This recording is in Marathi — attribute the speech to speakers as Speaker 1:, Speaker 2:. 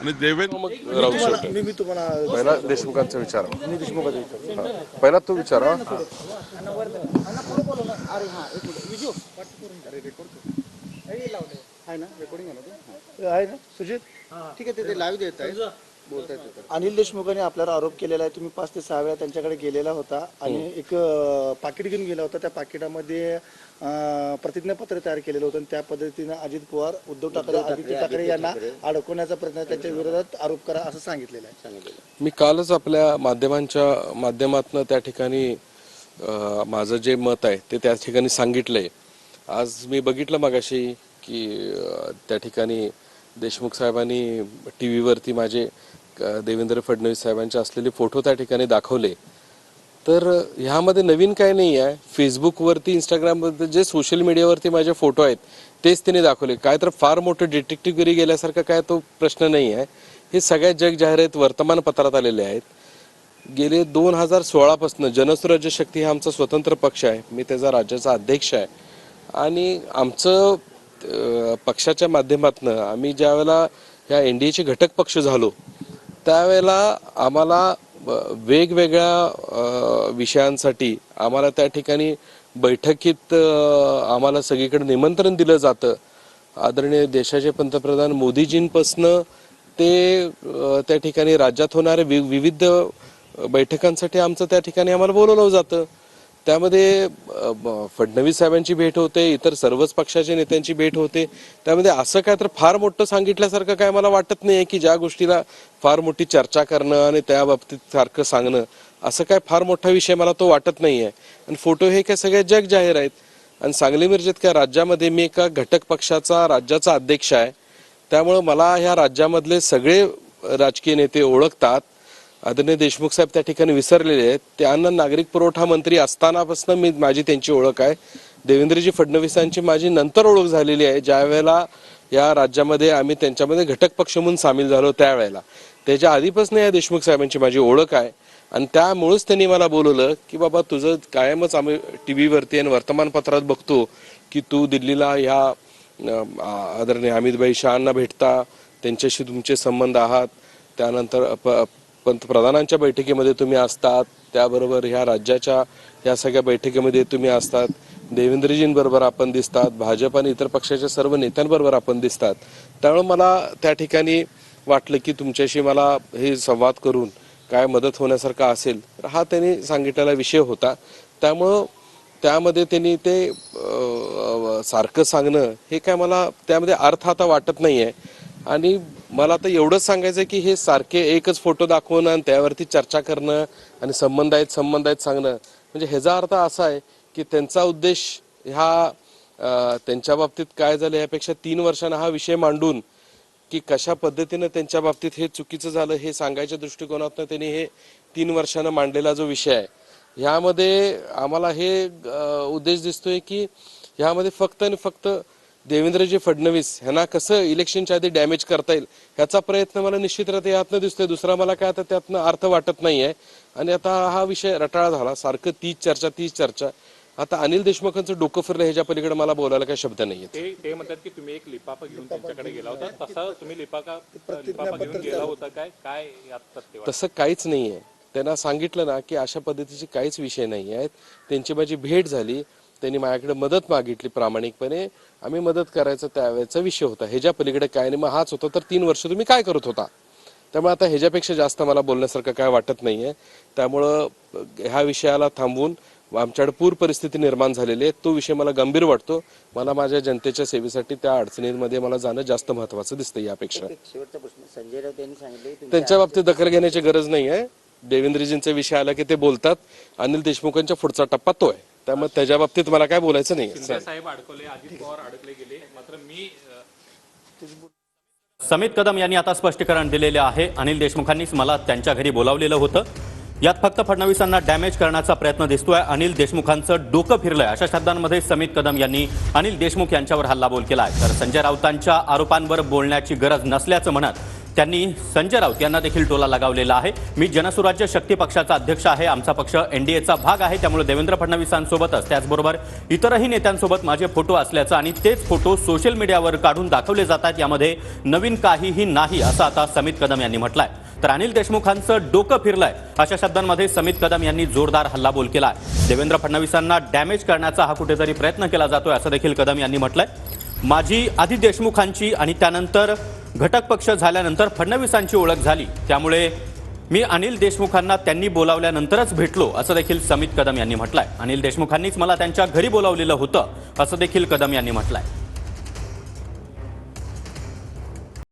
Speaker 1: आणि देवेंद्र
Speaker 2: मग राहू शकतो.
Speaker 3: मी तुम्हाला
Speaker 2: पहिला देशमुखांचा विचार.
Speaker 3: मी देशमुखाचा विचार
Speaker 2: पहिला तू विचारा.
Speaker 3: आहे ना रेकॉर्डिंग आहे ना सुजित ठीक आहे ते लाईव्ह देत आहे बोलतायत. अनिल देशमुखांनी आपल्याला आरोप केलेला आहे तुम्ही 5 ते 6 वेळा त्यांच्याकडे गेलेला होता आणि एक पाकिट घेऊन गेला होता. त्या पाकिटामध्ये प्रतिज्ञापत्र तयार केलेलं होतं आणि त्या पद्धतीनं अजित पवार उद्धव ठाकरे आदित्य ठाकरे यांना अडकवण्याचा प्रयत्न त्यांच्या विरोधात आरोप करा असं सांगितलेलं आहे.
Speaker 2: मी कालच आपल्या माध्यमातून त्या ठिकाणी माझं जे मत आहे ते त्या ठिकाणी सांगितलंय. आज मी बघितलं मगाशी की त्या ठिकाणी देशमुख साहेबांनी TV वरती माझे देवेंद्र फडणवीस साहेबांचे असलेले फोटो त्या ठिकाणी दाखवले. तर ह्यामध्ये नवीन काय नाही आहे. फेसबुकवरती इंस्टाग्रामवरती जे सोशल मीडियावरती माझे फोटो आहेत तेच त्यांनी दाखवले. काय तर फार मोठं डिटेक्टिव्हगिरी गेल्यासारखं काय तो प्रश्न नाही आहे. हे सगळ्या जग जाहीर आहेत, वर्तमानपत्रात आलेले आहेत. गेले 2016 पासून जनसुराज्य शक्ती हा आमचा स्वतंत्र पक्ष आहे. मी त्याचा राज्याचा अध्यक्ष आहे आणि आमचं पक्षाच्या माध्यमातून आम्ही ज्यावेळेला ह्या NDAचे घटक पक्ष झालो त्यावेळेला आम्हाला वेगवेगळ्या विषयांसाठी आम्हाला त्या ठिकाणी बैठकीत आम्हाला सगळीकडे निमंत्रण दिलं जातं. आदरणीय देशाचे पंतप्रधान मोदीजींपासनं ते त्या ठिकाणी राज्यात होणाऱ्या विविध बैठकांसाठी आमचं त्या ठिकाणी आम्हाला बोलवलं जातं. त्यामध्ये फडणवीस साहेबांची भेट होते, इतर सर्वच पक्षाच्या नेत्यांची भेट होते. त्यामध्ये असं काय तर फार मोठं सांगितल्यासारखं काय मला वाटत नाही की ज्या गोष्टीला फार मोठी चर्चा करणं आणि त्या बाबतीत सारखं सांगणं असं काय फार मोठा विषय मला तो वाटत नाही आहे. आणि फोटो हे काय सगळे जग जाहीर आहेत. आणि सांगली मिरजेत काय राज्यामध्ये मी एका घटक पक्षाचा राज्याचा अध्यक्ष आहे. त्यामुळं मला ह्या राज्यामधले सगळे राजकीय नेते ओळखतात. आदरणीय देशमुख साहेब त्या ठिकाणी विसरलेले आहेत. त्यांना नागरिक पुरवठा मंत्री असतानापासून माझी त्यांची ओळख आहे. देवेंद्रजी फडणवीसांची माझी नंतर ओळख झालेली आहे. ज्या वेळेला या राज्यामध्ये आम्ही त्यांच्यामध्ये घटक पक्ष म्हणून सामील झालो त्यावेळेला. त्याच्या आधीपासून या देशमुख साहेबांची माझी ओळख आहे आणि त्यामुळेच त्यांनी मला बोलवलं की बाबा तुझं कायमच आम्ही TV वरती आणि वर्तमानपत्रात बघतो की तू दिल्लीला ह्या आदरणीय अमितभाई शहांना भेटता, त्यांच्याशी तुमचे संबंध आहात. त्यानंतर पंतप्रधानांच्या बैठकीमध्ये तुम्ही असतात, त्याबरोबर ह्या राज्याच्या ह्या सगळ्या बैठकीमध्ये तुम्ही असतात. देवेंद्रजींबरोबर आपण दिसतात, भाजप आणि इतर पक्षाच्या सर्व नेत्यांबरोबर आपण दिसतात. त्यामुळे मला त्या ठिकाणी वाटलं की तुमच्याशी मला हे संवाद करून काय मदत होण्यासारखा असेल तर हा त्यांनी सांगितलेला विषय होता. त्यामुळं त्यामध्ये त्यांनी ते सारखं सांगणं हे काय मला त्यामध्ये अर्थ आता वाटत नाही आहे. आणि मला आता एवढंच सांगायचं की हे सारखे एकच फोटो दाखवणं आणि त्यावरती चर्चा करणं आणि संबंध आहेत सांगणं म्हणजे ह्याचा अर्थ असा आहे की त्यांचा उद्देश त्यांच्या बाबतीत काय झालं यापेक्षा 3 वर्षांना हा विषय मांडून की कशा पद्धतीनं त्यांच्या बाबतीत हे चुकीचं झालं हे सांगायच्या दृष्टिकोनातून त्यांनी हे 3 वर्षांना मांडलेला जो विषय आहे ह्यामध्ये आम्हाला हे उद्देश दिसतोय की ह्यामध्ये फक्त आणि फक्त देवेंद्रजी फडणवीस ह्यांना कसं इलेक्शनच्या आधी डॅमेज करता येईल ह्याचा प्रयत्न मला निश्चितरित्या यातनं दिसतोय. दुसरा मला काय आता त्यातनं अर्थ वाटत नाहीये. आणि आता हा विषय रटाळा झाला, सारखं तीच चर्चा. आता अनिल देशमुखांचं डोकं फिरलं ह्याच्या पलीकडे मला बोलायला काही शब्द नाहीये.
Speaker 4: ते म्हणतात की तुम्ही एक लिफाफा घेऊन त्यांच्याकडे गेला होता, तसा तुम्ही लिफाफा घेऊन गेला होता काय यात सत्य?
Speaker 2: तसं काहीच नाहीये. त्यांना सांगितलं ना की अशा पद्धतीचे काहीच विषय नाही आहेत. त्यांची माझी भेट झाली, त्यांनी माझ्याकडे मदत मागितली प्रामाणिकपणे, आम्ही मदत करायचा त्यावेळेचा विषय होता. ह्याच्या पलीकडे काय नाही. मग हाच होता तर 3 वर्ष तुम्ही काय करत होता? त्यामुळे आता ह्याच्यापेक्षा जास्त मला बोलण्यासारखं काय वाटत नाहीये. त्यामुळं ह्या विषयाला थांबवून आमच्याकडे पूर परिस्थिती निर्माण झालेली आहे, तो विषय मला गंभीर वाटतो. मला माझ्या जनतेच्या सेवेसाठी त्या अडचणींमध्ये मला जाणं जास्त महत्वाचं दिसतं. यापेक्षा
Speaker 5: शेवटचा प्रश्न संजय राऊत यांनी सांगितले
Speaker 2: त्यांच्या बाबतीत दखल घेण्याची गरज नाही आहे. देवेंद्रजींचा विषय आला की ते बोलतात. अनिल देशमुखांच्या पुढचा टप्पा तो आहे. त्यामुळे त्याच्या बाबतीत मला काय बोलायचं नाही.
Speaker 4: साहेब अडकले, अजित पवार अडकले गेले, मात्र मी
Speaker 6: समित कदम यांनी आता स्पष्टीकरण दिलेले आहे. अनिल देशमुखांनीच मला त्यांच्या घरी बोलावलेलं होतं. यात फक्त फडणवीसांना डॅमेज करण्याचा प्रयत्न दिसतोय. अनिल देशमुखांचं डोकं फिरलंय अशा शब्दांमध्ये समित कदम यांनी अनिल देशमुख यांच्यावर हल्लाबोल केला आहे. तर संजय राऊतांच्या आरोपांवर बोलण्याची गरज नसल्याचं म्हणत त्यांनी संजय राऊत यांना देखील टोला लगावलेला आहे. मी जनसुराज्य शक्ती पक्षाचा अध्यक्ष आहे, आमचा पक्ष एनडीएचा भाग आहे, त्यामुळे देवेंद्र फडणवीसांसोबतच त्याचबरोबर इतरही नेत्यांसोबत माझे फोटो असल्याचं आणि तेच फोटो सोशल मीडियावर काढून दाखवले जातात, यामध्ये नवीन काहीही नाही असं आता समित कदम यांनी म्हटलंय. तर अनिल देशमुखांचं डोकं फिरलंय अशा शब्दांमध्ये समित कदम यांनी जोरदार हल्लाबोल केलाय. देवेंद्र फडणवीसांना डॅमेज करण्याचा हा कुठेतरी प्रयत्न केला जातोय असं देखील कदम यांनी म्हटलंय. माझी आधी देशमुखांची आणि त्यानंतर घटक पक्ष झाल्यानंतर फडणवीसांची ओळख झाली, त्यामुळे मी अनिल देशमुखांना त्यांनी बोलावल्यानंतरच भेटलो असं देखील समित कदम यांनी म्हटलंय. अनिल देशमुखांनीच मला त्यांच्या घरी बोलावलेलं होतं असं देखील कदम यांनी म्हटलंय.